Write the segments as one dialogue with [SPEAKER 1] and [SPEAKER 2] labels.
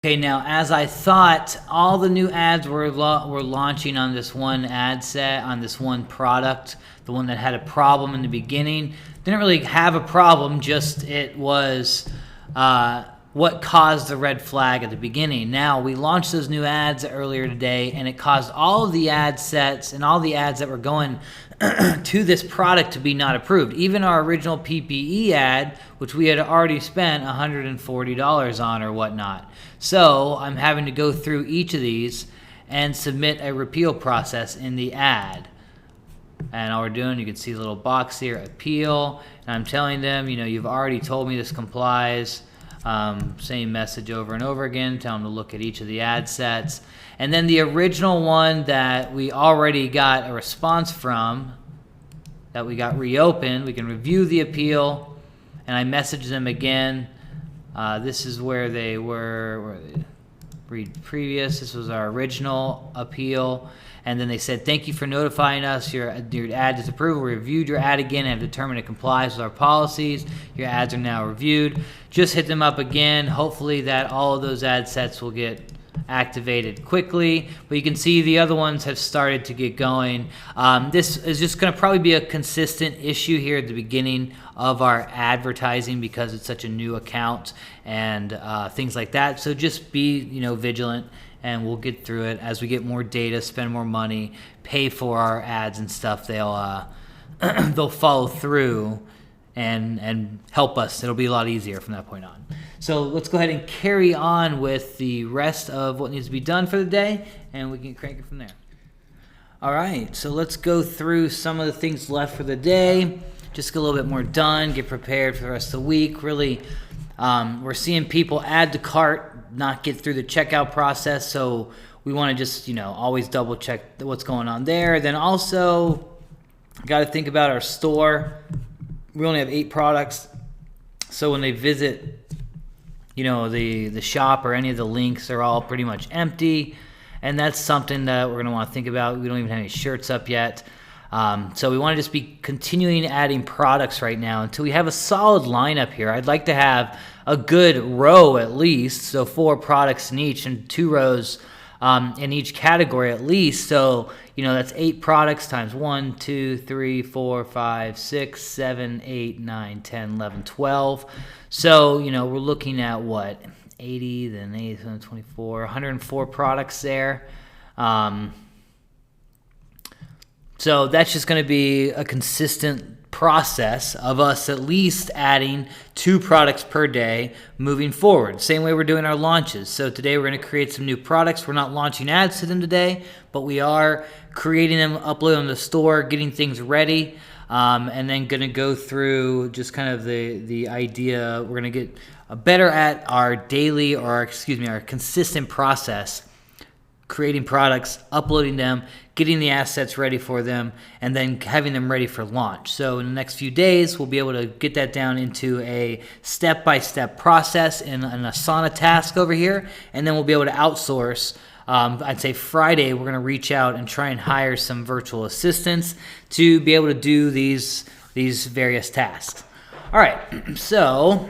[SPEAKER 1] Okay, now as I thought, all the new ads were launching on this one ad set, on this one product, the one that had a problem in the beginning. Didn't really have a problem, just it was what caused the red flag at the beginning. Now, we launched those new ads earlier today, and it caused all of the ad sets and all the ads that were going to this product to be not approved. Even our original PPE ad, which we had already spent $140 on or whatnot. So I'm having to go through each of these and submit a repeal process in the ad. And all we're doing, you can see a little box here, appeal. And I'm telling them, you've already told me this complies. Same message over and over again. Tell them to look at each of the ad sets. And then the original one that we already got a response from, that we got reopened, we can review the appeal. And I message them again. This is where they were read previous. This was our original appeal. And then they said, thank you for notifying us. Your ad is approved. We reviewed your ad again and have determined it complies with our policies. Your ads are now reviewed. Just hit them up again. Hopefully that all of those ad sets will get activated quickly. But you can see the other ones have started to get going. This is just going to probably be a consistent issue here at the beginning of our advertising because it's such a new account and things like that. So just be vigilant. And we'll get through it as we get more data, spend more money, pay for our ads and stuff. They'll they'll follow through and help us. It'll be a lot easier from that point on. So let's go ahead and carry on with the rest of what needs to be done for the day, and we can crank it from there. All right, so let's go through some of the things left for the day. Just get a little bit more done, get prepared for the rest of the week. Really, we're seeing people add to cart, not get through the checkout process, so we want to just always double check what's going on there. Then also got to think about our store. We only have 8 products, so when they visit the shop or any of the links, they're all pretty much empty, and that's something that we're going to want to think about. We don't even have any shirts up yet. So we want to just be continuing adding products right now until we have a solid lineup here. I'd like to have a good row at least, so 4 products in each and 2 rows in each category at least. So that's 8 products times 1, 2, 3, 4, 5, 6, 7, 8, 9, 10, 11, 12. So we're looking at what, 80, then 80, 24, 104 products there. So that's just going to be a consistent process of us at least adding 2 products per day moving forward. Same way we're doing our launches. So today we're going to create some new products. We're not launching ads to them today, but we are creating them, uploading them to the store, getting things ready, and then going to go through just kind of the idea. We're going to get better at our daily, or our consistent process, creating products, uploading them, getting the assets ready for them, and then having them ready for launch. So in the next few days, we'll be able to get that down into a step-by-step process in an Asana task over here, and then we'll be able to outsource. I'd say Friday, we're going to reach out and try and hire some virtual assistants to be able to do these various tasks. All right, so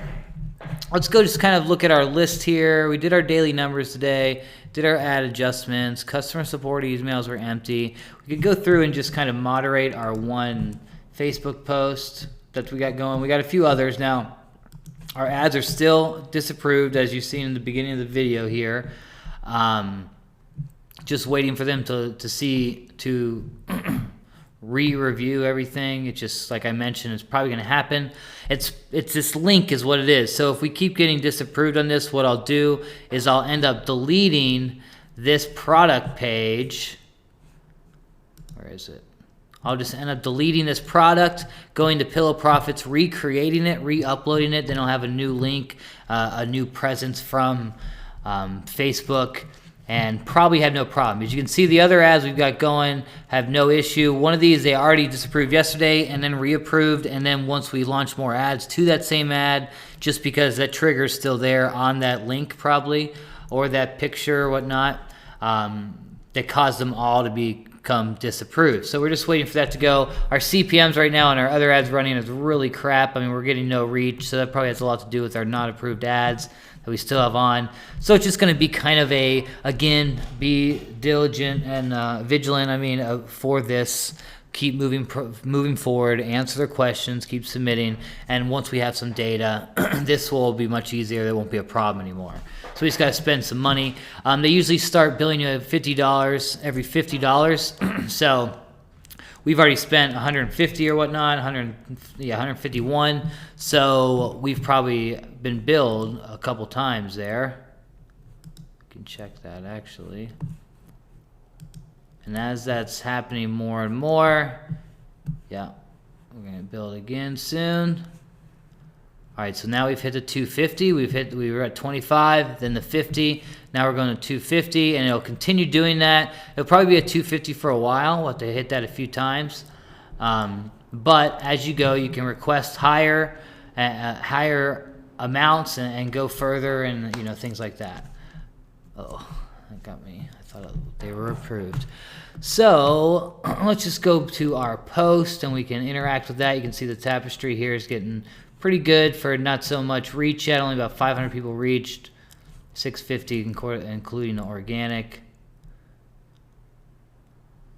[SPEAKER 1] let's go just kind of look at our list here. We did our daily numbers today, did our ad adjustments, customer support emails were empty. We could go through and just kind of moderate our one Facebook post that we got going. We got a few others. Now, our ads are still disapproved, as you've seen in the beginning of the video here. Just waiting for them to re-review everything. It's just, like I mentioned, it's probably going to happen. It's this link is what it is. So if we keep getting disapproved on this, what I'll do is I'll end up deleting this product page. Where is it? I'll just end up deleting this product, going to Pillow Profits, recreating it, re-uploading it. Then I'll have a new link, a new presence from Facebook, and probably have no problem. As you can see, the other ads we've got going have no issue. One of these they already disapproved yesterday and then reapproved, and then once we launch more ads to that same ad, just because that trigger is still there on that link probably, or that picture or whatnot, that caused them all to become disapproved. So we're just waiting for that to go. Our CPMs right now on our other ads running is really crap. I mean, we're getting no reach, so that probably has a lot to do with our not approved ads that we still have on. So it's just going to be kind of again, be diligent and vigilant, for this. Keep moving forward, answer their questions, keep submitting, and once we have some data, this will be much easier. There won't be a problem anymore. So we just got to spend some money. They usually start billing you $50 every $50. So we've already spent 150 or whatnot, 151. So we've probably been billed a couple times there. You can check that actually. And as that's happening more and more, yeah, we're gonna build again soon. All right, so now we've hit the 250. We were at 25, then the 50. Now we're going to 250, and it'll continue doing that. It'll probably be a 250 for a while. We'll have to hit that a few times. But as you go, you can request higher amounts and go further, and things like that. Oh, that got me. I thought they were approved. So let's just go to our post, and we can interact with that. You can see the tapestry here is getting pretty good for not so much reach yet. Only about 500 people reached. 650 including the organic.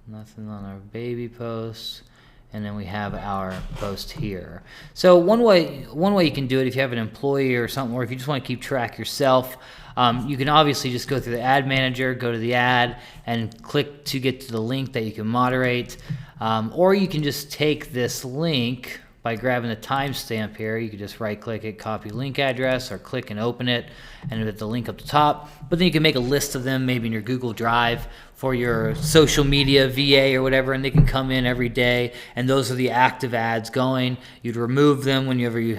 [SPEAKER 1] Nothing on our baby post. And then we have our post here. So one way you can do it if you have an employee or something, or if you just want to keep track yourself, you can obviously just go through the ad manager, go to the ad, and click to get to the link that you can moderate. Or you can just take this link by grabbing the timestamp here. You can just right click it, copy link address, or click and open it, and hit the link up the top. But then you can make a list of them, maybe in your Google Drive for your social media VA or whatever, and they can come in every day, and those are the active ads going. You'd remove them whenever you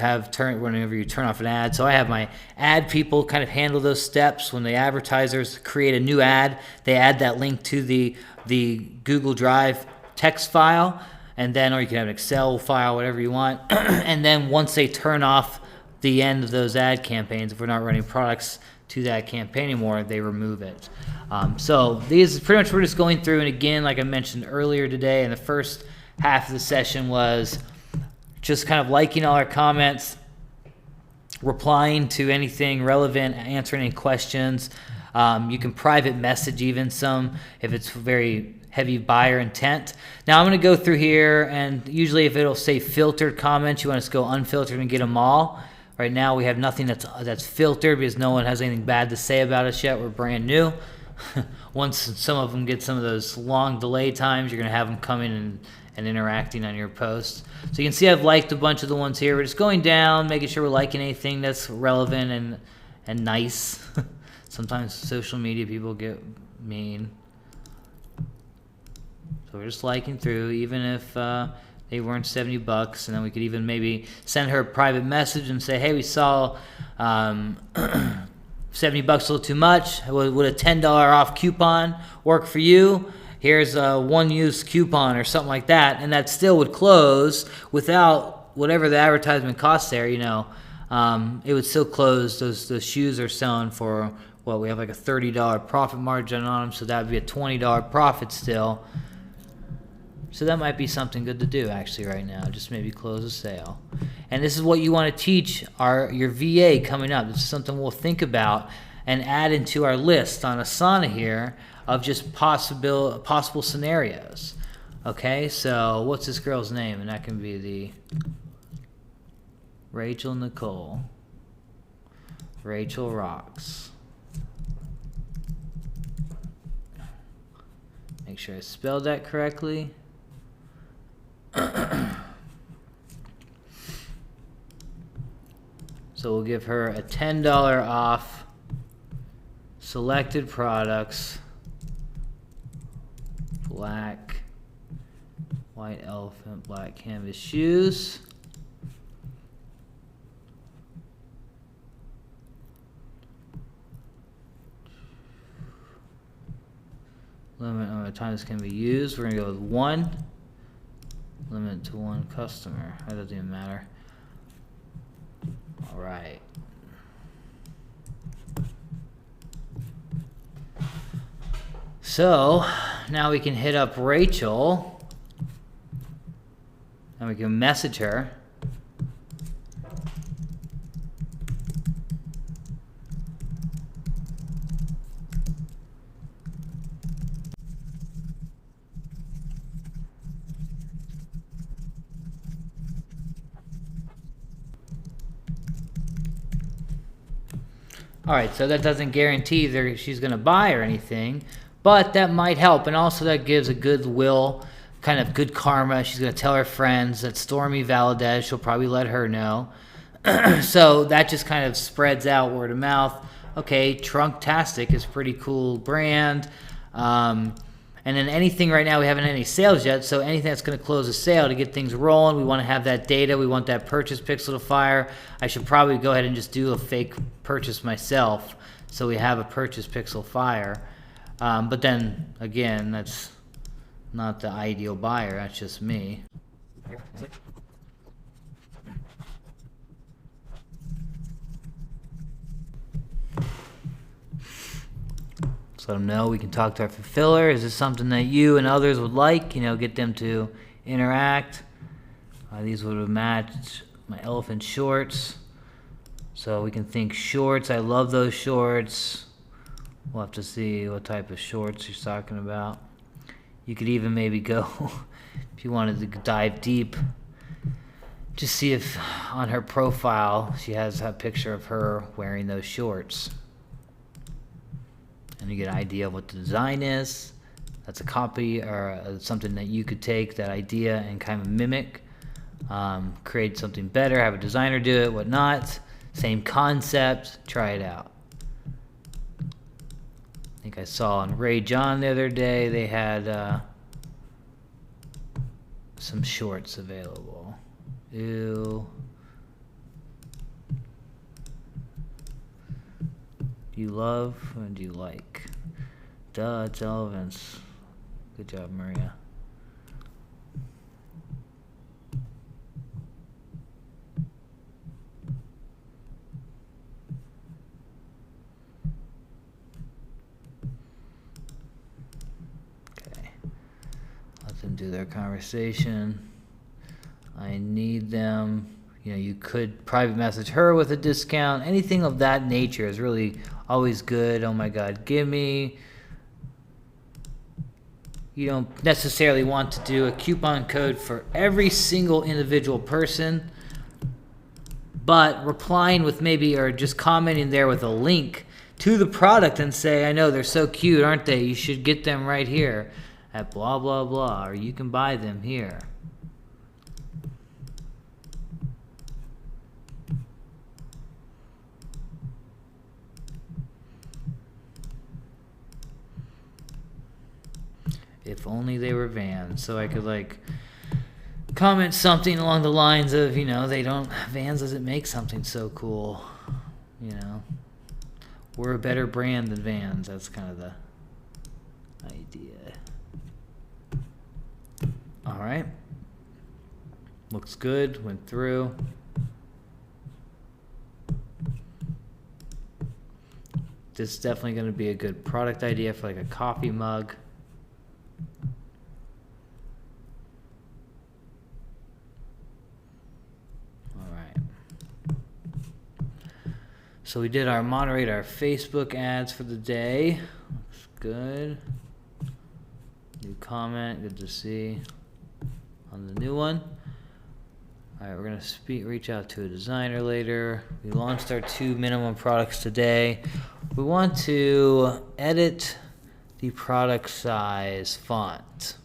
[SPEAKER 1] turn off an ad. So I have my ad people kind of handle those steps. When the advertisers create a new ad, they add that link to the Google Drive text file, and then, or you can have an Excel file, whatever you want. And then once they turn off the end of those ad campaigns, if we're not running products to that campaign anymore, they remove it. So these pretty much we're just going through, and again, like I mentioned earlier today, in the first half of the session was just kind of liking all our comments, replying to anything relevant, answering any questions. You can private message even some if it's very heavy buyer intent. Now I'm going to go through here, and usually if it'll say filtered comments, you want to go unfiltered and get them all. Right now we have nothing that's filtered because no one has anything bad to say about us yet. We're brand new. Once some of them get some of those long delay times, you're going to have them coming and interacting on your posts. So you can see I've liked a bunch of the ones here. We're just going down, making sure we're liking anything that's relevant and nice. Sometimes social media people get mean. So we're just liking through, even if they weren't $70, and then we could even maybe send her a private message and say, hey, we saw $70 a little too much. Would a $10 off coupon work for you? Here's a one-use coupon or something like that, and that still would close without whatever the advertisement costs there. It would still close. Those shoes are selling for, well, we have like a $30 profit margin on them, so that would be a $20 profit still. So that might be something good to do actually right now. Just maybe close a sale. And this is what you want to teach your VA coming up. This is something we'll think about and add into our list on Asana here of just possible scenarios. Okay, so what's this girl's name? And that can be the Rachel Nicole. Rachel rocks. Make sure I spelled that correctly. So we'll give her a $10 off selected products, black, white elephant, black canvas shoes. Limit on the time this can be used. We're going to go with 1. Limit to 1 customer. That doesn't even matter. All right. So now we can hit up Rachel and we can message her. All right, so that doesn't guarantee that she's going to buy or anything, but that might help. And also that gives a goodwill, kind of good karma. She's going to tell her friends that Stormy Valadez, she'll probably let her know. So that just kind of spreads out word of mouth. Okay, Trunktastic is a pretty cool brand. And then anything right now, we haven't had any sales yet, so anything that's going to close a sale to get things rolling, we want to have that data. We want that purchase pixel to fire. I should probably go ahead and just do a fake purchase myself so we have a purchase pixel fire. But then, again, that's not the ideal buyer. That's just me. Let them know. We can talk to our fulfiller. Is this something that you and others would like? You know, get them to interact. These would have matched my elephant shorts. So we can think shorts. I love those shorts. We'll have to see what type of shorts she's talking about. You could even maybe go, if you wanted to dive deep, just see if on her profile she has a picture of her wearing those shorts. And you get an idea of what the design is. That's a copy or something that you could take that idea and kind of mimic, create something better, have a designer do it, whatnot. Same concept, try it out. I think I saw on Ray John the other day they had some shorts available. Ew. Do you love or do you like? Duh, it's elephants. Good job, Maria. Okay. Let them do their conversation. I need them. You know, you could private message her with a discount. Anything of that nature is really always good. Oh my God, give me. You don't necessarily want to do a coupon code for every single individual person, but replying with maybe or just commenting there with a link to the product and say, I know they're so cute, aren't they? You should get them right here at blah, blah, blah, or you can buy them here. If only they were Vans, so I could like comment something along the lines of, you know, Vans doesn't make something so cool, you know, we're a better brand than Vans. That's kind of the idea. All right, looks good, went through. This is definitely going to be a good product idea for like a coffee mug. So we did moderate our Facebook ads for the day. Looks good. New comment, good to see on the new one. All right, we're gonna reach out to a designer later. We launched our 2 minimum products today. We want to edit the product size font.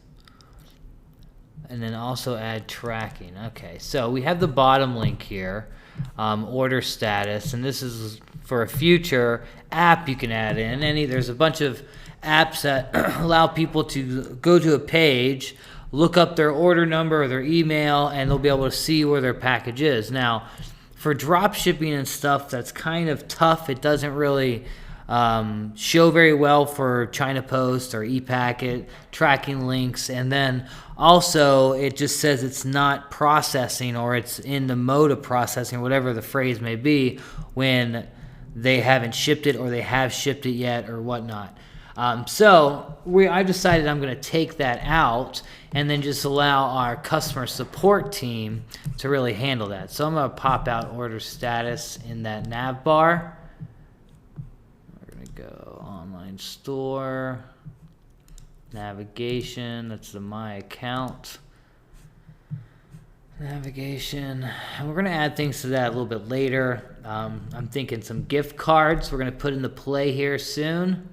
[SPEAKER 1] And then also add tracking. Okay, so we have the bottom link here. Order status, and this is for a future app you can add in. There's a bunch of apps that allow people to go to a page, look up their order number or their email, and they'll be able to see where their package is. Now, for drop shipping and stuff, that's kind of tough. It doesn't really show very well for China Post or ePacket, tracking links, and then also it just says it's not processing or it's in the mode of processing, whatever the phrase may be, when they haven't shipped it or they have shipped it yet or whatnot. I've decided I'm going to take that out and then just allow our customer support team to really handle that. So I'm going to pop out order status in that nav bar. We're going to go online store, navigation, that's the my account. Navigation, and we're going to add things to that a little bit later. I'm thinking some gift cards we're going to put into play here soon.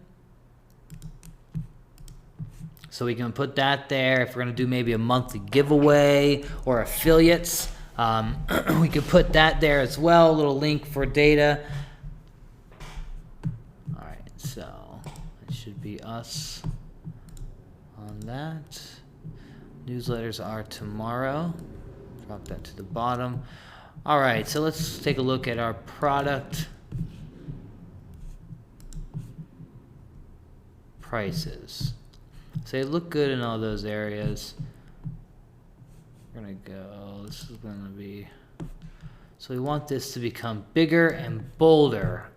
[SPEAKER 1] So we can put that there. If we're going to do maybe a monthly giveaway or affiliates, we could put that there as well, a little link for data. All right, so it should be us on that. Newsletters are tomorrow. Drop that to the bottom. All right, so let's take a look at our product prices. So they look good in all those areas. We're gonna go, this is gonna be, so we want this to become bigger and bolder.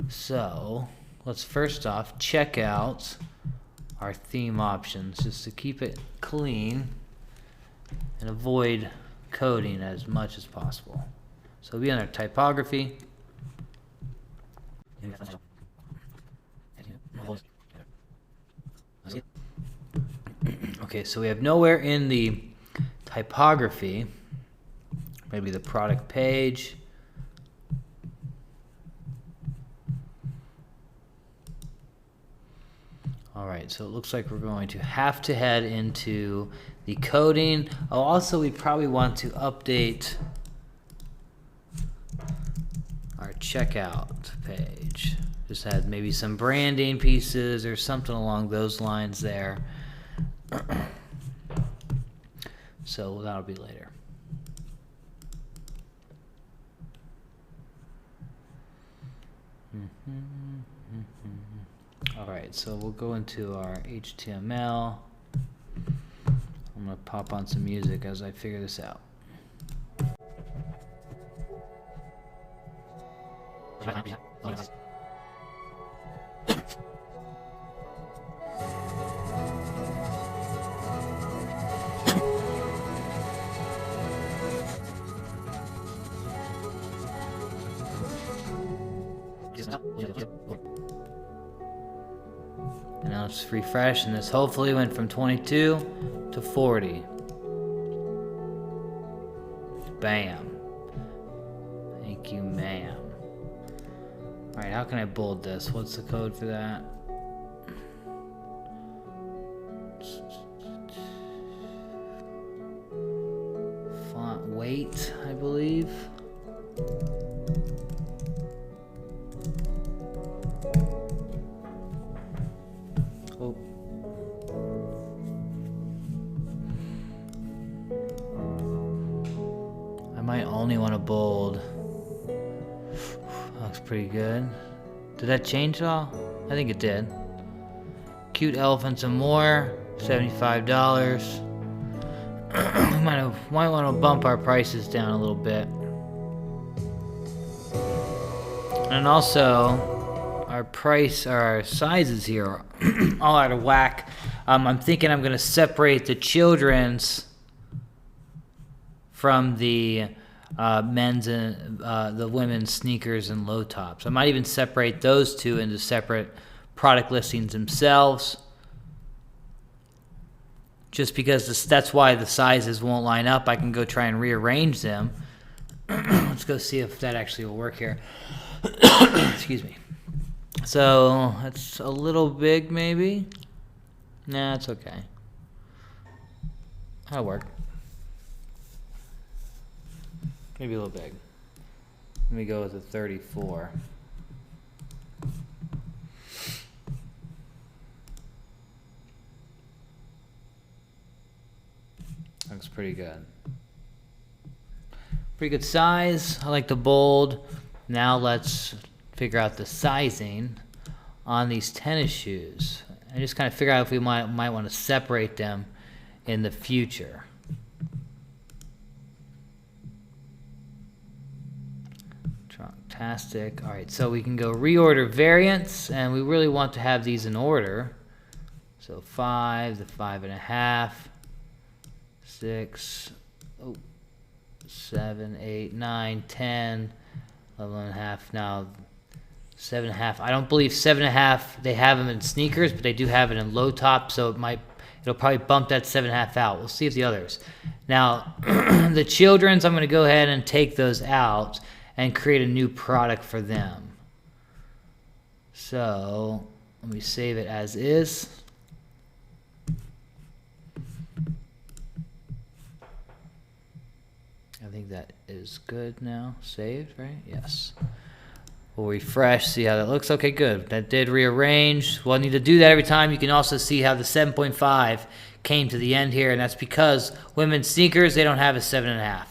[SPEAKER 1] So let's first off check out our theme options just to keep it clean and avoid coding as much as possible. So we'll be under typography. Okay, so we have nowhere in the typography, maybe the product page. All right, so it looks like we're going to have to head into the coding. Oh, also we probably want to update our checkout page. Just add maybe some branding pieces or something along those lines there. So that'll be later. All right, so we'll go into our HTML. I'm gonna pop on some music as I figure this out. And now let's refresh, and this hopefully went from 22 to 40. Bam. Thank you, ma'am. Alright, how can I bold this? What's the code for that? Font weight, I believe. Oh. I might only want to bold. Looks pretty good. Did that change at all? I think it did. Cute elephants and more, $75. We might want to bump our prices down a little bit. And also, our sizes here are all out of whack. I'm thinking I'm going to separate the children's from the men's and the women's sneakers and low tops. I might even separate those two into separate product listings themselves, just because that's why the sizes won't line up. I can go try and rearrange them. Let's go see if that actually will work here. Excuse me. So that's a little big, maybe. Nah, it's okay. That'll work. Maybe a little big. Let me go with a 34. Looks pretty good. Pretty good size. I like the bold. Now let's figure out the sizing on these tennis shoes and just kind of figure out if we might want to separate them in the future. Fantastic. All right, so we can go reorder variants, and we really want to have these in order. So 5, the 5.5, 6, 7, 8, 9, 10, 11.5. Now 7.5. I don't believe 7.5. They have them in sneakers, but they do have it in low top, so it'll probably bump that 7.5 out. We'll see if the others. Now the children's, I'm going to go ahead and take those out and create a new product for them. So let me save it as is. I think that is good now. Saved, right? Yes. We'll refresh, see how that looks. Okay, good. That did rearrange. We'll need to do that every time. You can also see how the 7.5 came to the end here, and that's because women's sneakers, they don't have a 7.5.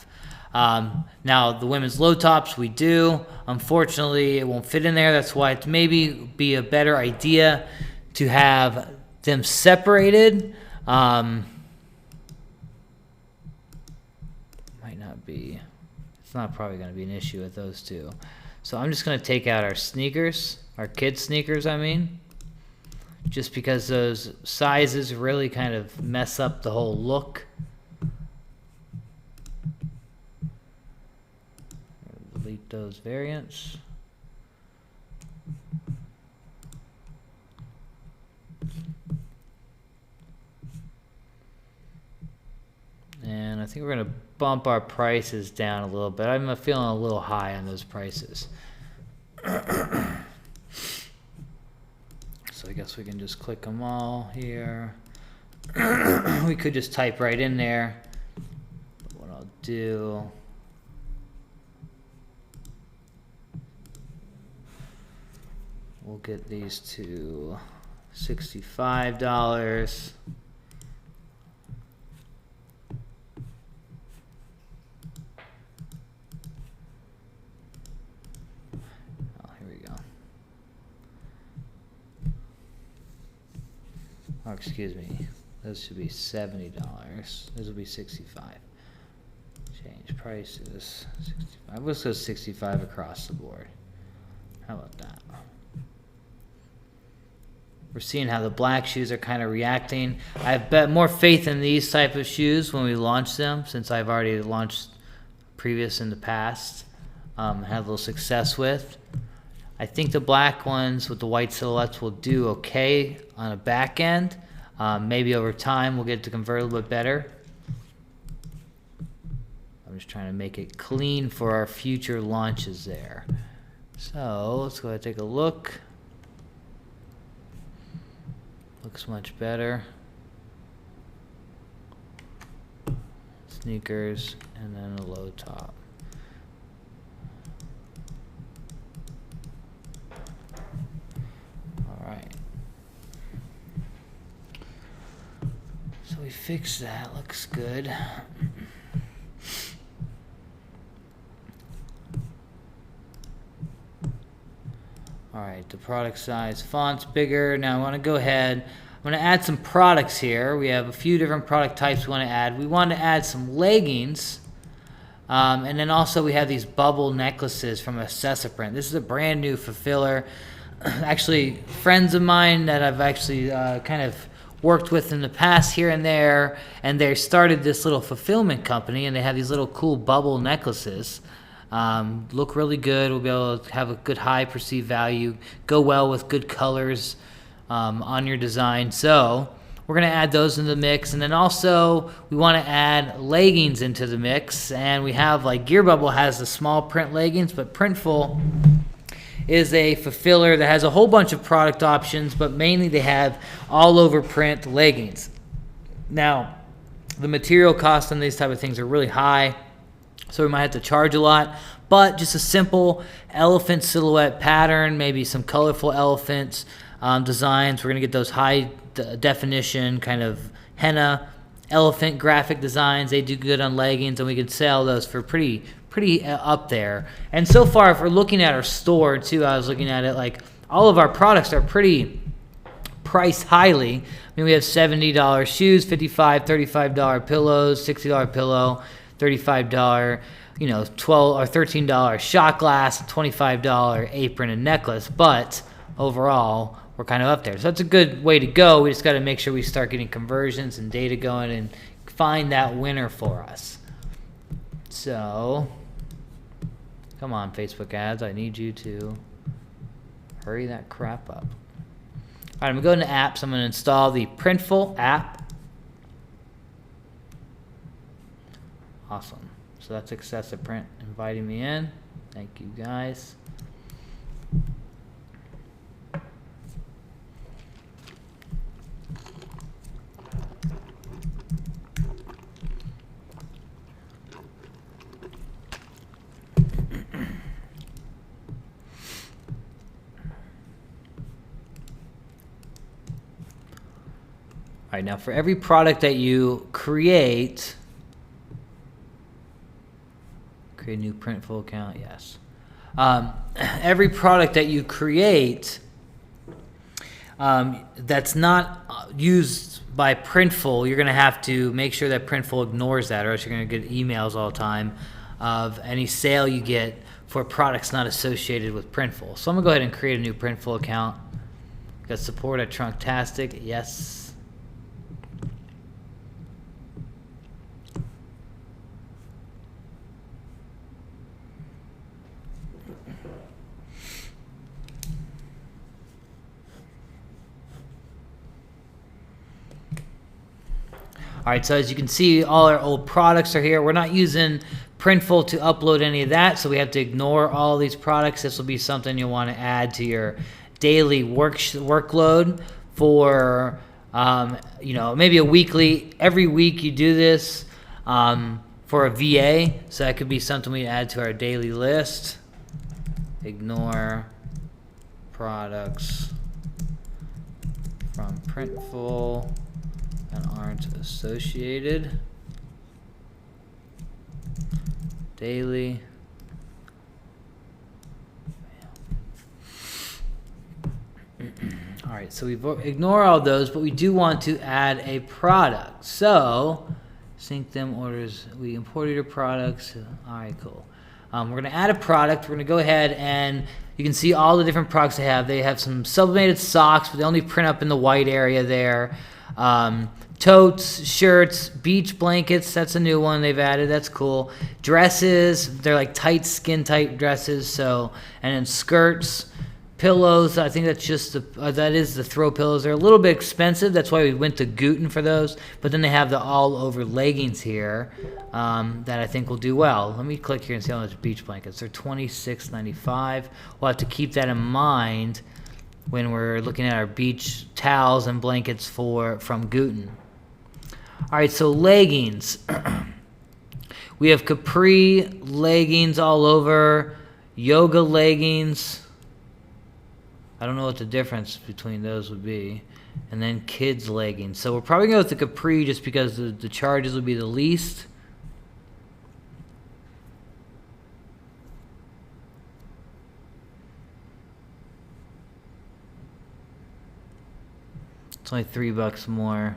[SPEAKER 1] Now, the women's low tops, we do. Unfortunately, it won't fit in there. That's why it maybe be a better idea to have them separated. Might not be. It's not probably going to be an issue with those two. So I'm just going to take out our sneakers, our kids' sneakers, I mean, just because those sizes really kind of mess up the whole look. Delete those variants. And I think we're going to bump our prices down a little bit. I'm feeling a little high on those prices. So I guess we can just click them all here. We could just type right in there. But what I'll do, we'll get these to $65. Oh, excuse me. Those should be $70. Those will be $65. Change prices. 65. Let's go 65 across the board. How about that? We're seeing how the black shoes are kind of reacting. I have more faith in these type of shoes when we launch them, since I've already launched previous in the past. Had a little success with. I think the black ones with the white silhouettes will do okay on a back end. Maybe over time we'll get to convert a little bit better. I'm just trying to make it clean for our future launches there. So let's go ahead and take a look. Looks much better. Sneakers and then a low top. So we fixed that, looks good. Alright, the product size, font's bigger. Now I want to go ahead, I'm going to add some products here. We have a few different product types we want to add. We want to add some leggings. And then also we have these bubble necklaces from Accessiprint. This is a brand new fulfiller. Actually, friends of mine that I've actually kind of worked with in the past here and there, and they started this little fulfillment company, and they have these little cool bubble necklaces. Look really good. We'll be able to have a good high perceived value, go well with good colors on your design. So we're going to add those into the mix, and then also we want to add leggings into the mix. And we have, like, Gear Bubble has the small print leggings, but Printful is a fulfiller that has a whole bunch of product options, but mainly they have all over print leggings. Now, the material costs on these type of things are really high, so we might have to charge a lot, but just a simple elephant silhouette pattern, maybe some colorful elephants designs. We're going to get those high definition kind of henna elephant graphic designs. They do good on leggings, and we can sell those for pretty up there. And so far, if we're looking at our store too, I was looking at it, like, all of our products are pretty priced highly. I mean, we have $70 shoes, $55, $35 pillows, $60 pillow, $35 you know, $12 or $13 shot glass, $25 apron and necklace, but overall we're kind of up there. So that's a good way to go. We just got to make sure we start getting conversions and data going and find that winner for us. So come on, Facebook ads, I need you to hurry that crap up. All right, I'm going to go into apps. I'm going to install the Printful app. Awesome. So that's Excessive Print inviting me in. Thank you, guys. All right, now for every product that you create a new Printful account, yes. Every product that you create that's not used by Printful, you're going to have to make sure that Printful ignores that, or else you're going to get emails all the time of any sale you get for products not associated with Printful. So I'm going to go ahead and create a new Printful account. Got support at Trunktastic, yes. All right, so as you can see, all our old products are here. We're not using Printful to upload any of that, so we have to ignore all these products. This will be something you'll want to add to your daily workload for, you know, maybe a weekly. Every week you do this for a VA, so that could be something we add to our daily list. Ignore products from Printful that aren't associated daily. All right, so we ignore all those, but we do want to add a product. So sync them orders. We imported your products. All right, cool. We're going to add a product. We're going to go ahead and you can see all the different products they have. They have some sublimated socks, but they only print up in the white area there. Totes, shirts, beach blankets, that's a new one they've added, that's cool. Dresses, they're like tight skin type dresses, so, and then skirts, pillows, I think that's just that is the throw pillows. They're a little bit expensive, that's why we went to Gooten for those, but then they have the all over leggings here that I think will do well. Let me click here and see how much beach blankets. They're $26.95. We'll have to keep that in mind when we're looking at our beach towels and blankets from Gooten. All right, so leggings. We have capri leggings all over, yoga leggings. I don't know what the difference between those would be. And then kids leggings. So we're probably going to go with the capri just because the charges would be the least. It's only $3 more.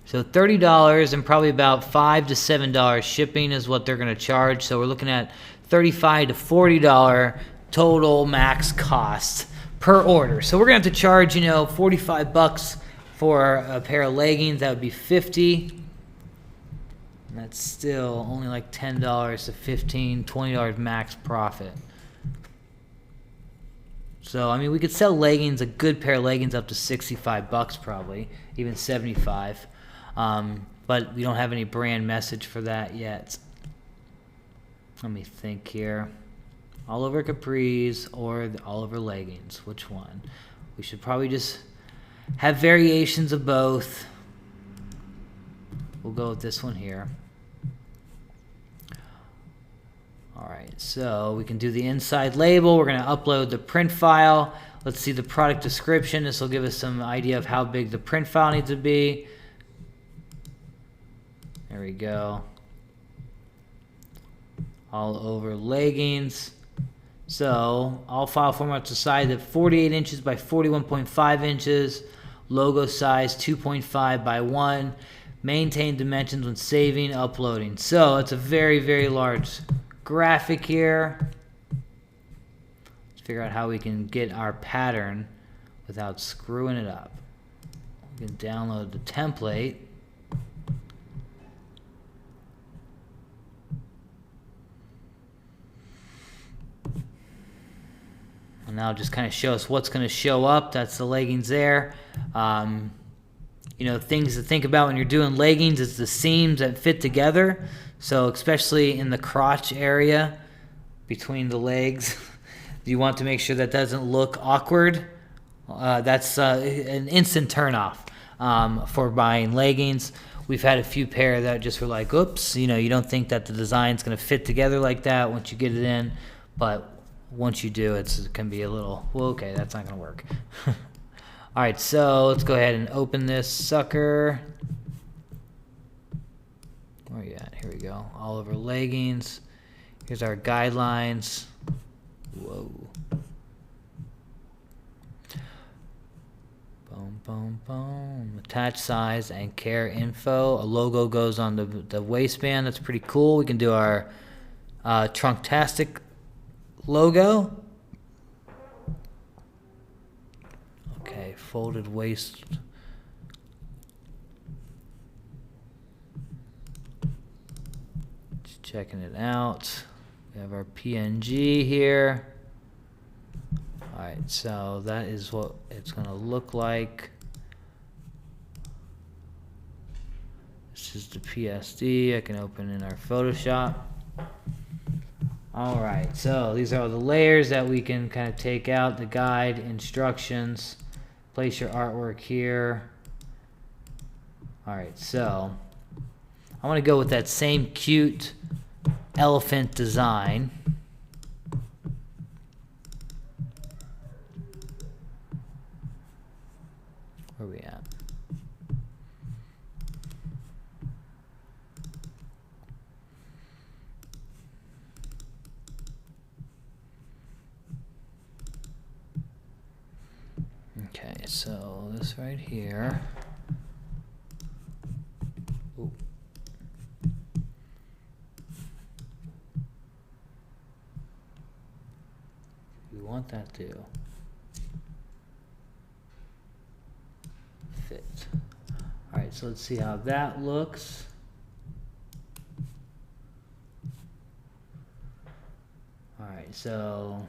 [SPEAKER 1] So $30 and probably about $5 to $7 shipping is what they're going to charge. So we're looking at $35 to $40 total max cost per order. So we're going to have to charge, you know, $45 for a pair of leggings. That would be $50. And that's still only like $10 to $15, $20 max profit. So, I mean, we could sell leggings, a good pair of leggings, up to $65 probably, even $75. But we don't have any brand message for that yet. Let me think here. All over capris or the all over leggings. Which one? We should probably just have variations of both. We'll go with this one here. All right, so we can do the inside label. We're going to upload the print file. Let's see the product description. This will give us some idea of how big the print file needs to be. There we go. All over leggings. So all file formats decided at 48 inches by 41.5 inches. Logo size 2.5 by 1. Maintain dimensions when saving, uploading. So it's a very, very large graphic here. Let's figure out how we can get our pattern without screwing it up. We can download the template. And now just kind of show us what's going to show up. That's the leggings there. You know, things to think about when you're doing leggings is the seams that fit together. So especially in the crotch area between the legs, you want to make sure that doesn't look awkward. That's an instant turnoff for buying leggings. We've had a few pair that just were like, oops, you know, you don't think that the design's going to fit together like that once you get it in. But once you do, it can be a little, well, okay, that's not going to work. All right, so let's go ahead and open this sucker. Where are you at? Here we go. All over leggings. Here's our guidelines. Whoa. Boom, boom, boom. Attach size and care info. A logo goes on the waistband. That's pretty cool. We can do our Trunktastic logo. Okay, folded waist. Just checking it out. We have our PNG here. Alright, so that is what it's going to look like. This is the PSD. I can open in our Photoshop. Alright, so these are all the layers that we can kind of take out. The guide, instructions. Place your artwork here. Alright, so I want to go with that same cute elephant design. Where are we at? Okay, so this right here. Ooh. We want that to fit. All right, so let's see how that looks. All right, so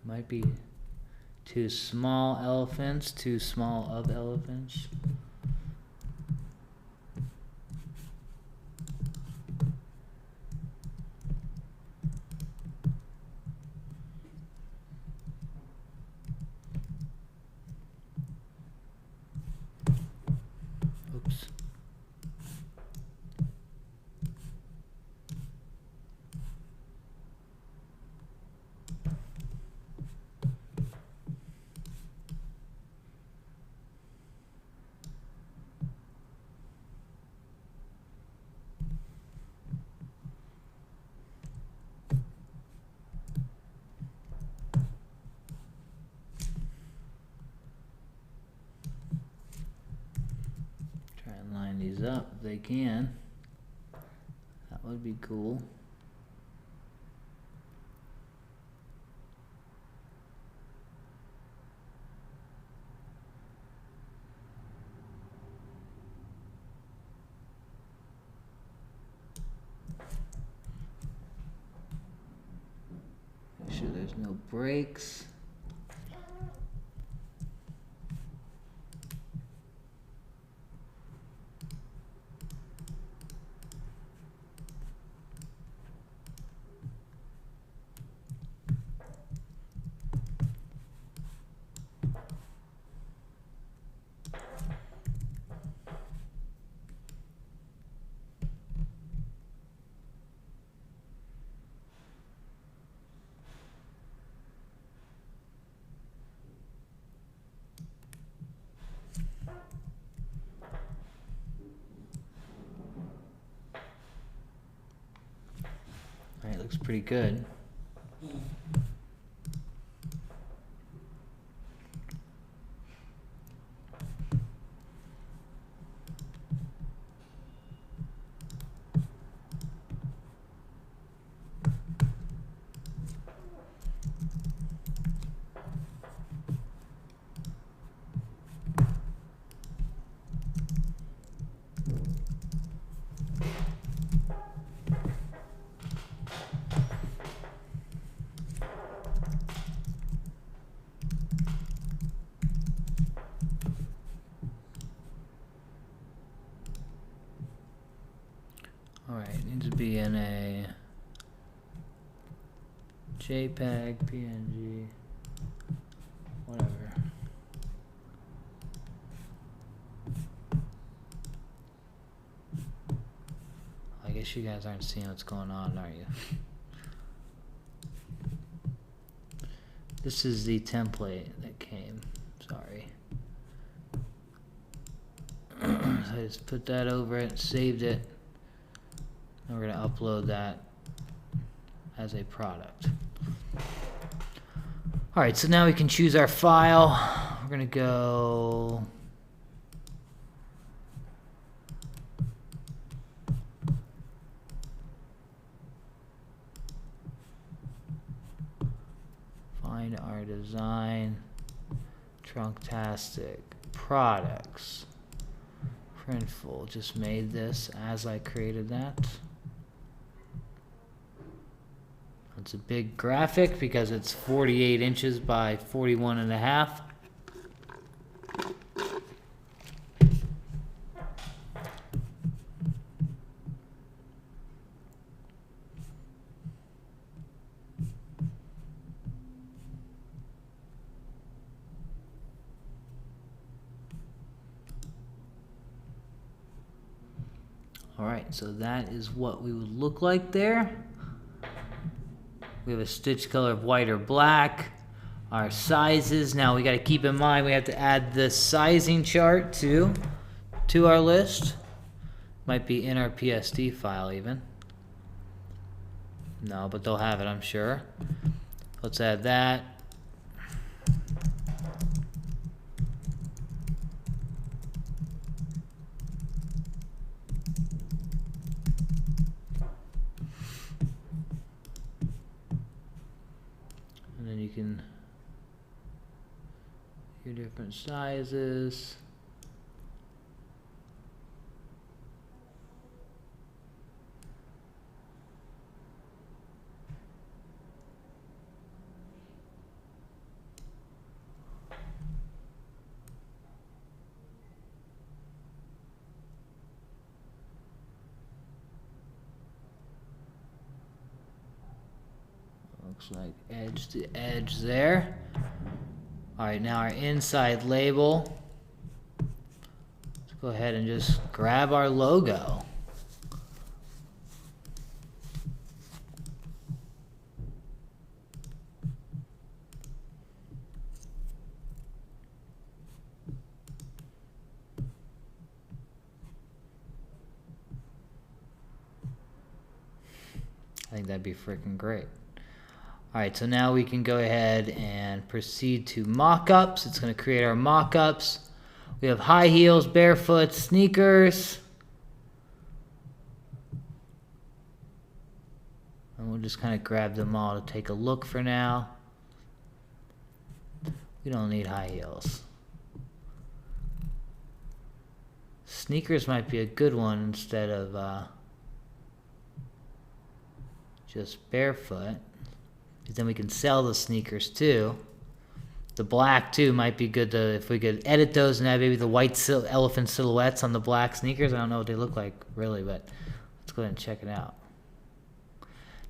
[SPEAKER 1] might be too small elephants, too small of elephants. Oops. Try and line these up if they can. That would be cool. Make sure there's no breaks. All right, looks pretty good. JPEG, PNG, whatever. I guess you guys aren't seeing what's going on, are you? This is the template that came. Sorry. So I just put that over it, saved it, and we're gonna upload that as a product. All right, so now we can choose our file. We're gonna go find our design, Trunktastic, products, Printful. Just made this as I created that. It's a big graphic because it's 48 inches by 41 and a half. All right, so that is what we would look like there. We have a stitch color of white or black. Our sizes, now we got to keep in mind we have to add the sizing chart to our list. Might be in our PSD file even. No, but they'll have it, I'm sure. Let's add that. And then you can your different sizes. Looks like edge to edge there. All right, now our inside label. Let's go ahead and just grab our logo. I think that'd be freaking great. All right, so now we can go ahead and proceed to mock-ups. It's going to create our mock-ups. We have high heels, barefoot, sneakers. And we'll just kind of grab them all to take a look for now. We don't need high heels. Sneakers might be a good one instead of just barefoot. Because then we can sell the sneakers too. The black too might be good to, if we could edit those and have maybe the white elephant silhouettes on the black sneakers. I don't know what they look like really, but let's go ahead and check it out.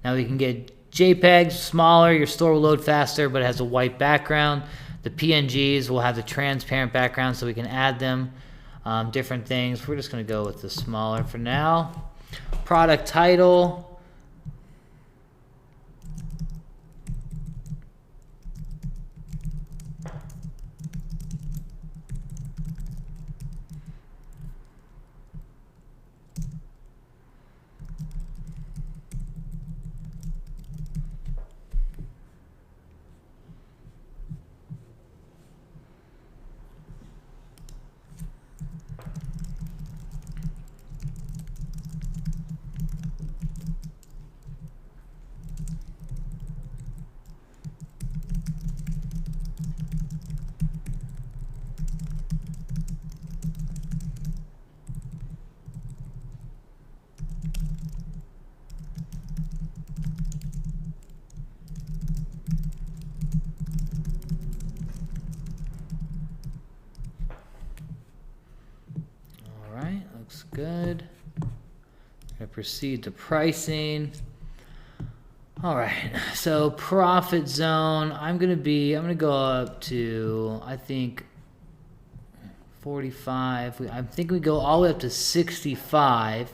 [SPEAKER 1] Now we can get JPEGs smaller, your store will load faster, but it has a white background. The PNGs will have the transparent background so we can add them. Different things. We're just going to go with the smaller for now. Product title. Looks good. I'm going to proceed to pricing. All right, so profit zone, I'm gonna go up to, I think, 45. I think we go all the way up to 65,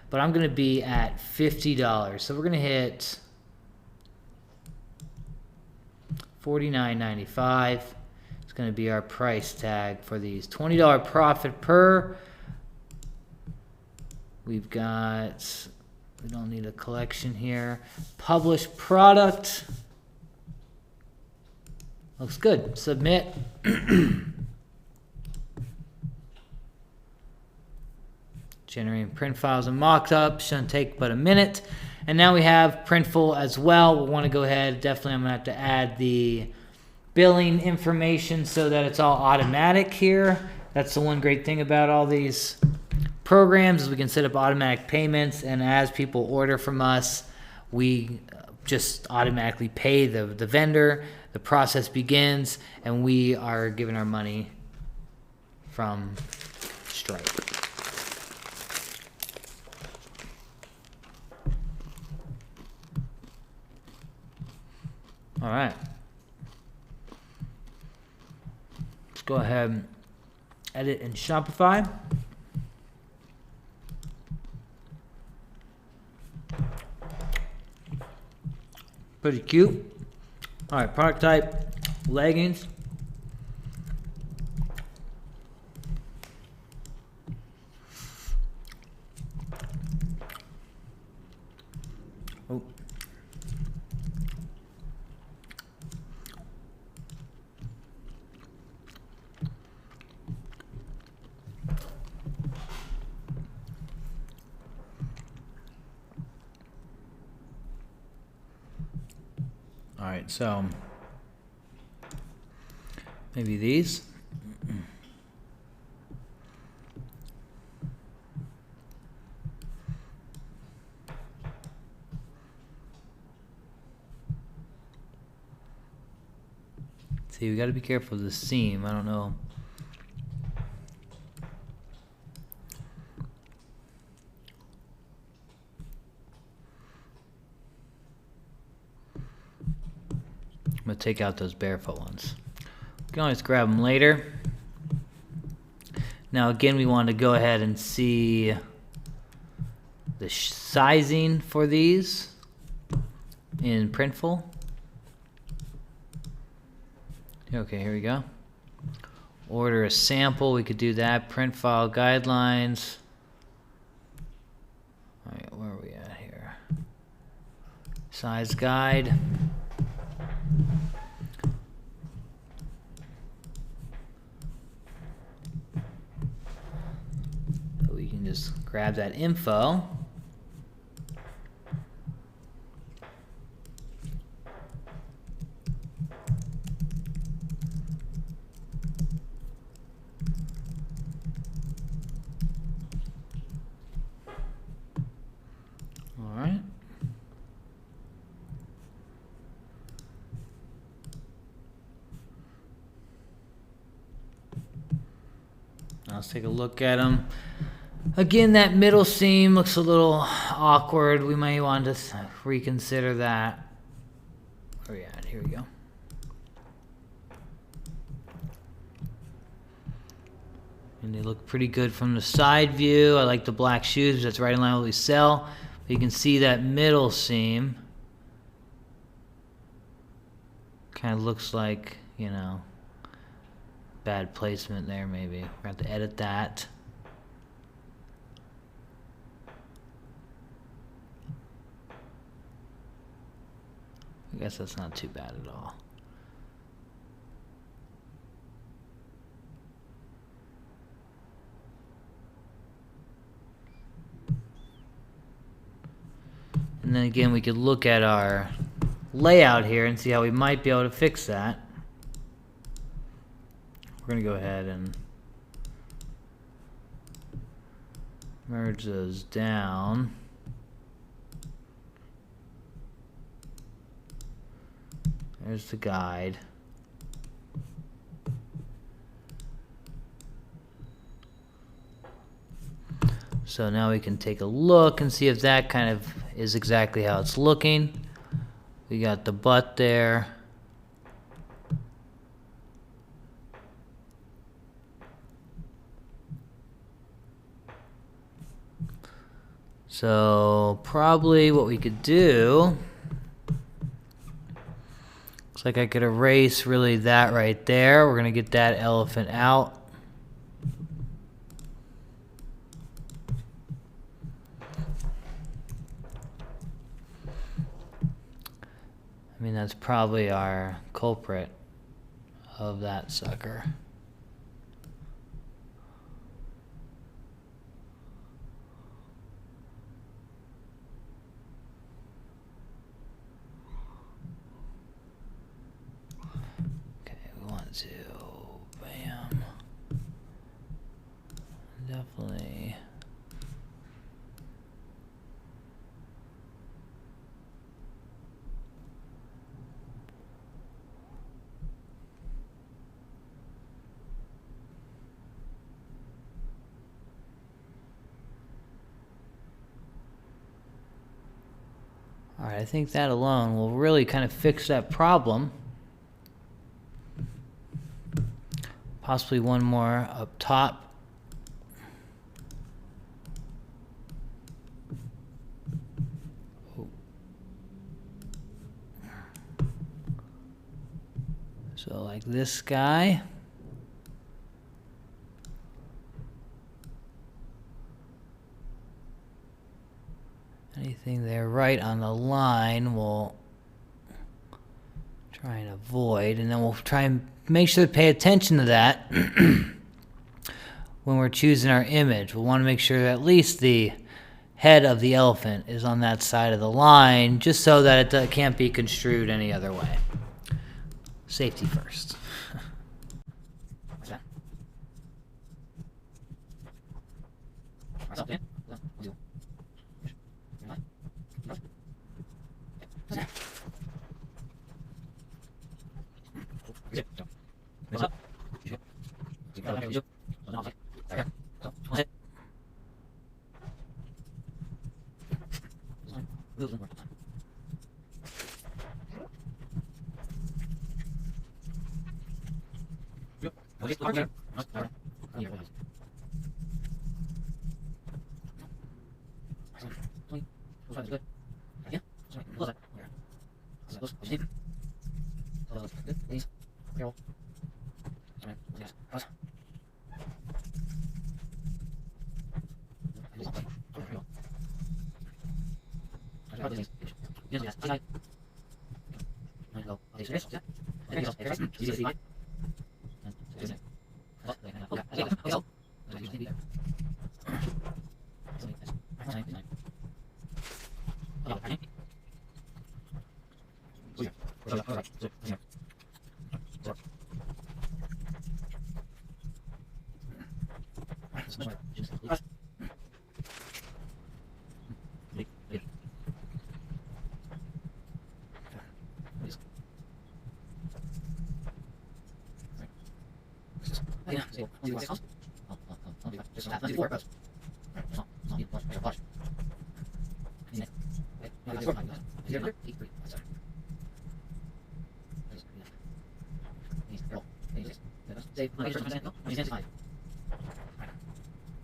[SPEAKER 1] but I'm gonna be at $50. So we're gonna hit $49.95. It's gonna be our price tag for these. $20 profit per. We've got, we don't need a collection here. Publish product. Looks good. Submit. Generating print files and mock-ups. Shouldn't take but a minute. And now we have Printful as well. We'll want to go ahead. Definitely I'm going to have to add the billing information so that it's all automatic here. That's the one great thing about all these programs is we can set up automatic payments, and as people order from us, we just automatically pay the vendor. The process begins, and we are given our money from Stripe. All right. Let's go ahead and edit in Shopify. Pretty cute. All right, product type, leggings. Oh. All right, so maybe these. See, we got to be careful of the seam. I don't know. I'm going to take out those barefoot ones. We can always grab them later. Now again, we want to go ahead and see the sizing for these in Printful. Okay, here we go. Order a sample, we could do that. Print file guidelines. All right, where are we at here? Size guide. We can just grab that info. All right. Now let's take a look at them. Again, that middle seam looks a little awkward. We may want to reconsider that. Where are we at? Here we go. And they look pretty good from the side view. I like the black shoes. That's right in line with what we sell. But you can see that middle seam. Kind of looks like, you know, bad placement there maybe. We're going to have to edit that. I guess that's not too bad at all. And then again, we could look at our layout here and see how we might be able to fix that. We're going to go ahead and merge those down. There's the guide. So now we can take a look and see if that kind of is exactly how it's looking. We got the butt there. So probably what we could do, looks like I could erase really that right there. We're gonna get that elephant out. I mean, that's probably our culprit of that sucker. Okay, we want to, bam, definitely. All right, I think that alone will really kind of fix that problem. Possibly one more up top. So like this guy. Anything there right on the line we'll try and avoid, and then we'll try and make sure to pay attention to that when we're choosing our image. We'll want to make sure that at least the head of the elephant is on that side of the line, just so that it can't be construed any other way. Safety first.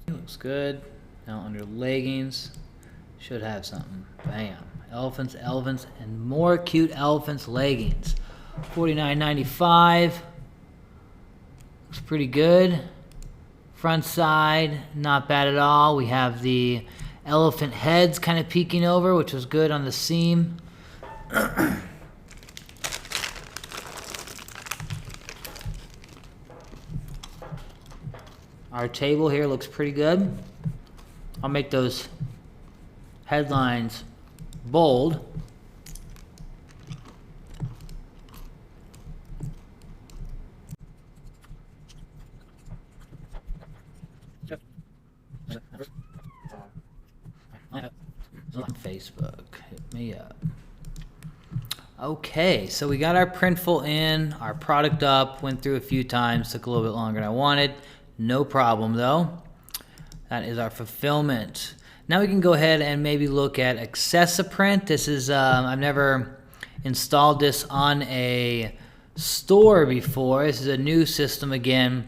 [SPEAKER 1] Looks good. Now under leggings, should have something. Bam. Elephants, elephants, and more cute elephants leggings. $49.95. Looks pretty good. Front side, not bad at all. We have the elephant heads kind of peeking over, which was good on the seam. Our table here looks pretty good. I'll make those headlines bold. On Facebook, hit me up. Okay, so we got our Printful in, our product up, went through a few times, took a little bit longer than I wanted. No problem though. That is our fulfillment. Now we can go ahead and maybe look at Accessiprint. This is, I've never installed this on a store before. This is a new system again.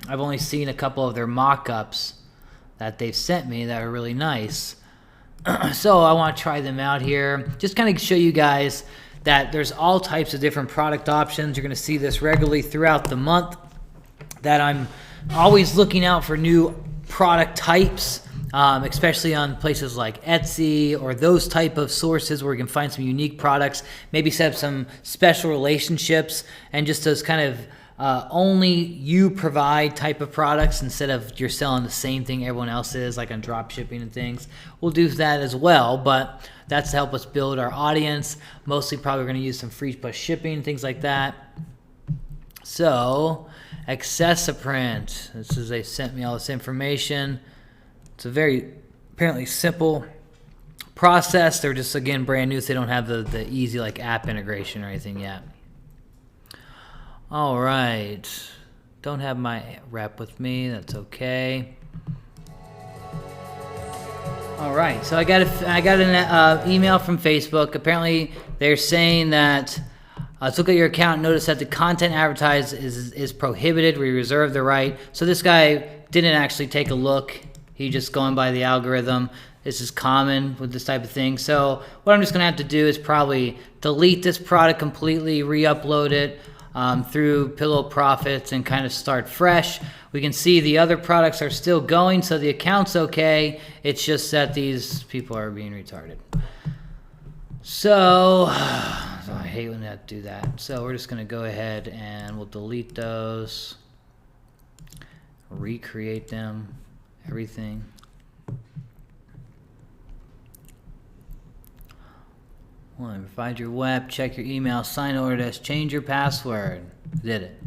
[SPEAKER 1] I've only seen a couple of their mock-ups that they've sent me that are really nice. So I want to try them out here. Just kind of show you guys that there's all types of different product options. You're going to see this regularly throughout the month, that I'm always looking out for new product types, especially on places like Etsy or those type of sources where you can find some unique products, maybe set up some special relationships, and just those kind of only you provide type of products instead of you're selling the same thing everyone else is, like on drop shipping and things. We'll do that as well, but that's to help us build our audience. Mostly probably going to use some free plus shipping, things like that. So Accessiprint, this is, they sent me all this information. It's a very apparently simple process. They're just, again, brand new, so they don't have the easy like app integration or anything yet. All right, don't have my rep with me, that's okay. All right, so I got an email from Facebook. Apparently they're saying that let's look at your account and notice that the content advertised is prohibited. We reserve the right. So this guy didn't actually take a look. He just going by the algorithm. This is common with this type of thing. So what I'm just gonna have to do is probably delete this product completely, re-upload it through Pillow Profits, and kind of start fresh. We can see the other products are still going, so the account's okay. It's just that these people are being retarded. So I hate when they do that. So we're just going to go ahead and we'll delete those, recreate them, everything. One, provide your web, check your email, sign Autodesk, change your password. Did it.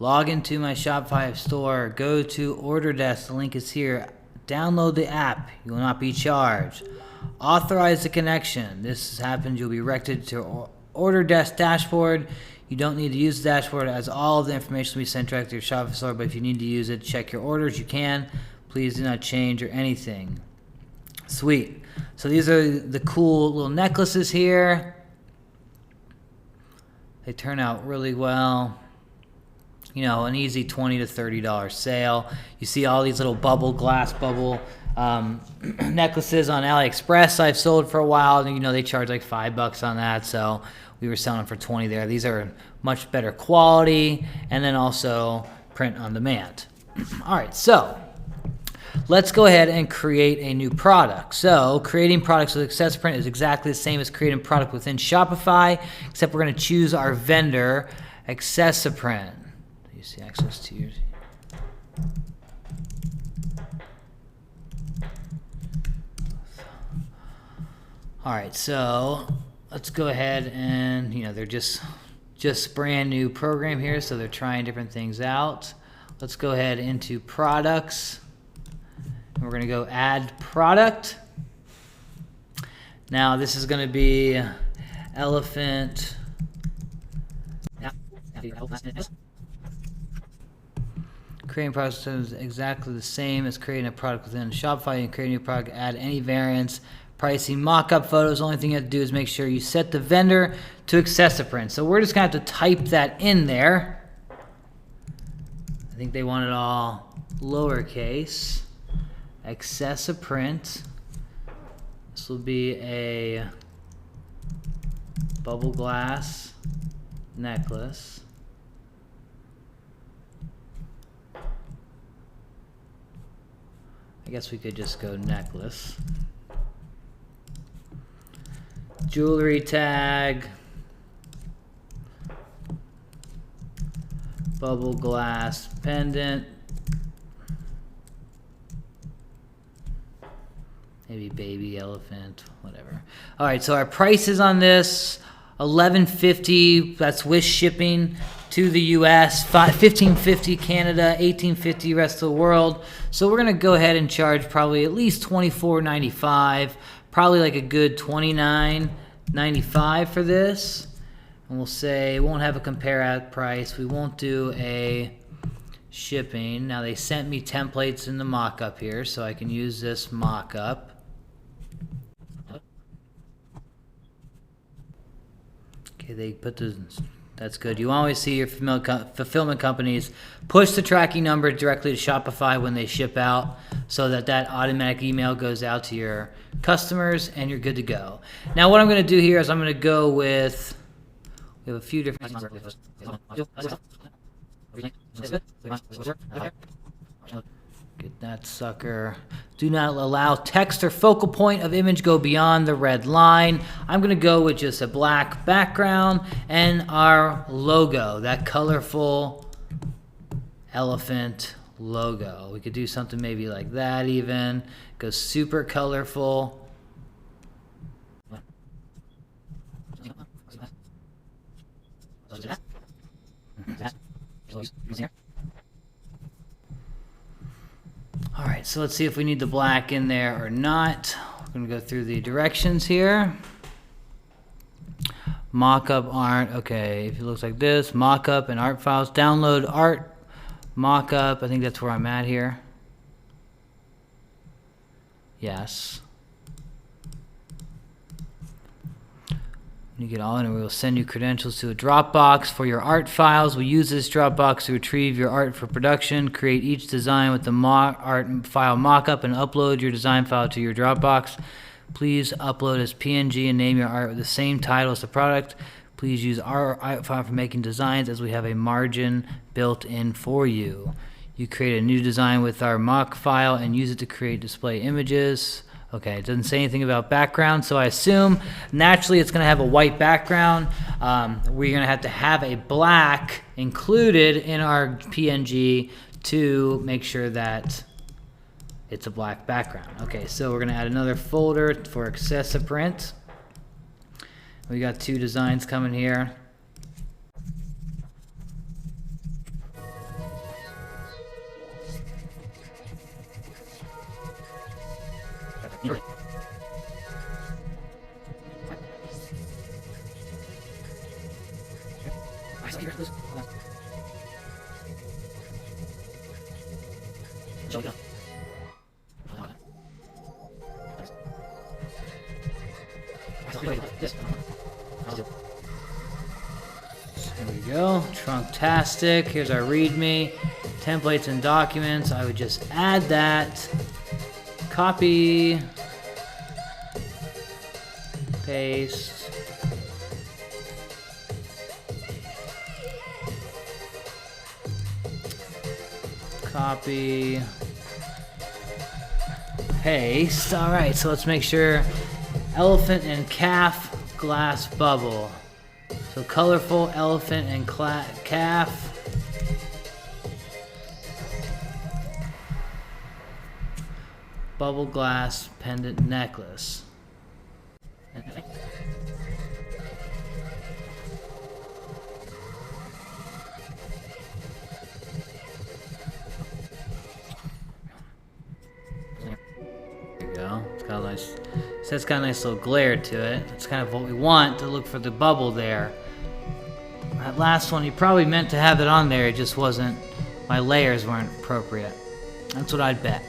[SPEAKER 1] Log into my Shopify store, go to Autodesk, the link is here. Download the app, you will not be charged. Authorize the connection. This has happened, you'll be directed to Autodesk dashboard. You don't need to use the dashboard, as all of the information will be sent directly to your Shopify store, but if you need to use it, check your orders, you can. Please do not change or anything. Sweet. So these are the cool little necklaces here. They turn out really well. You know, an easy $20 to $30 sale. You see all these little glass bubble necklaces on AliExpress I've sold for a while. You know, they charge like $5 on that, so we were selling for 20 there. These are much better quality, and then also print on demand. All right, so let's go ahead and create a new product. So creating products with Accessiprint is exactly the same as creating a product within Shopify, except we're going to choose our vendor, Accessiprint. You see access to yours. All right, so let's go ahead and, you know, they're just brand new program here, so they're trying different things out. Let's go ahead into products. We're going to go add product. Now this is going to be elephant. Creating products is exactly the same as creating a product within Shopify. You can create a new product, add any variants, pricing, mock-up photos. The only thing you have to do is make sure you set the vendor to Accessiprint. So we're just going to have to type that in there. I think they want it all lowercase. Accessiprint. This will be a bubble glass necklace. I guess we could just go necklace. Jewelry tag. Bubble glass pendant. Maybe baby elephant, whatever. All right, so our prices on this, $11.50. That's with shipping to the U.S. $15.50 Canada, $18.50 rest of the world. So we're gonna go ahead and charge probably at least $24.95. Probably like a good $29.95 for this. And we'll say we won't have a compare at price. We won't do a shipping. Now they sent me templates in the mock-up here, so I can use this mock-up. Okay, they put the. That's good. You always see your fulfillment companies push the tracking number directly to Shopify when they ship out, so that automatic email goes out to your customers, and you're good to go. Now, what I'm going to do here is I'm going to go with. We have a few different. Get that sucker. Do not allow text or focal point of image go beyond the red line. I'm going to go with just a black background and our logo, that colorful elephant logo. We could do something maybe like that even. Go super colorful. All right, so let's see if we need the black in there or not. We're going to go through the directions here. Mockup art. Okay, if it looks like this, mockup and art files. Download art mockup. I think that's where I'm at here. Yes. You get all in, and we will send you credentials to a Dropbox for your art files. We use this Dropbox to retrieve your art for production. Create each design with the art file mockup and upload your design file to your Dropbox. Please upload as PNG and name your art with the same title as the product. Please use our art file for making designs, as we have a margin built in for you. You create a new design with our mock file and use it to create display images. Okay, it doesn't say anything about background, so I assume naturally it's going to have a white background. We're going to have a black included in our PNG to make sure that it's a black background. Okay, so we're going to add another folder for Accessiprint. We got 2 designs coming here. There we go. Trunktastic. Here's our README. Templates and documents. I would just add that. Copy. Paste. Copy. Paste. All right, so let's make sure elephant and calf glass bubble. So colorful elephant and calf. Bubble glass pendant necklace. There you go. It's got a nice. So it's got a nice little glare to it. That's kind of what we want to look for, the bubble there. That last one, you probably meant to have it on there. It just wasn't. My layers weren't appropriate. That's what I'd bet.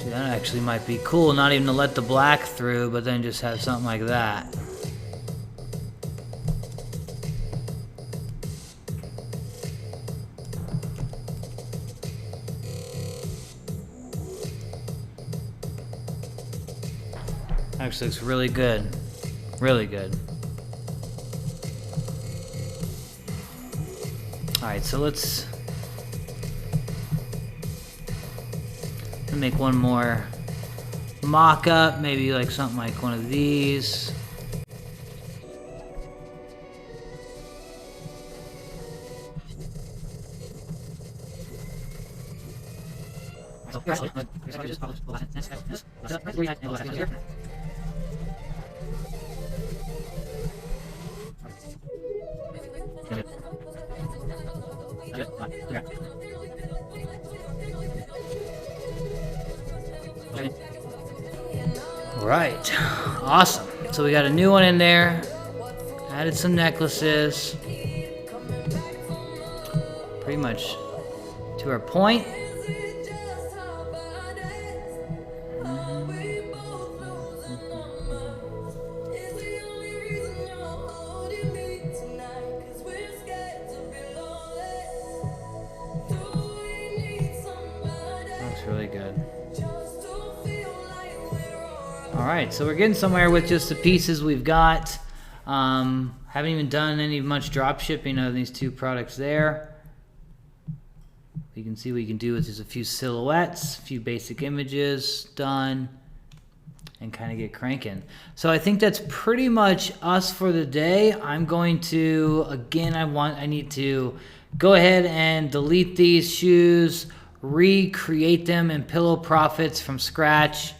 [SPEAKER 1] That actually might be cool, not even to let the black through, but then just have something like that. Actually looks really good. Really good. Alright, so let's make one more mock-up, maybe like something like one of these. All right, awesome. So we got a new one in there. Added some necklaces. Pretty much to our point. That's really good. All right, so we're getting somewhere with just the pieces we've got. Haven't even done any much drop shipping of these two products there. You can see what you can do with just a few silhouettes, a few basic images done, and kind of get cranking. So I think that's pretty much us for the day. I'm going to, again, I need to go ahead and delete these shoes, recreate them in Pillow Profits from scratch,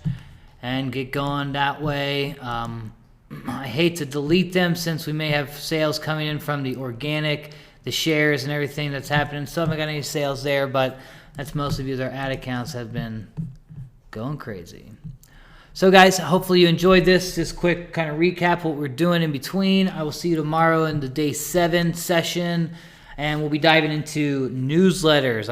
[SPEAKER 1] and get going that way. I hate to delete them since we may have sales coming in from the organic, the shares and everything that's happening. Still haven't got any sales there, but that's mostly because our ad accounts have been going crazy. So guys, hopefully you enjoyed this quick kind of recap what we're doing in between. I will see you tomorrow in the day 7 session, and we'll be diving into newsletters.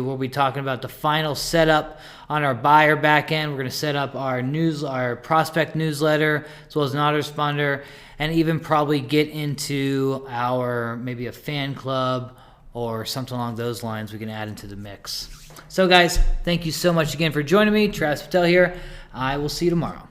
[SPEAKER 1] We'll be talking about the final setup on our buyer backend. We're going to set up our prospect newsletter as well as an autoresponder, and even probably get into maybe a fan club or something along those lines we can add into the mix. So guys, thank you so much again for joining me. Travis Patel here. I will see you tomorrow.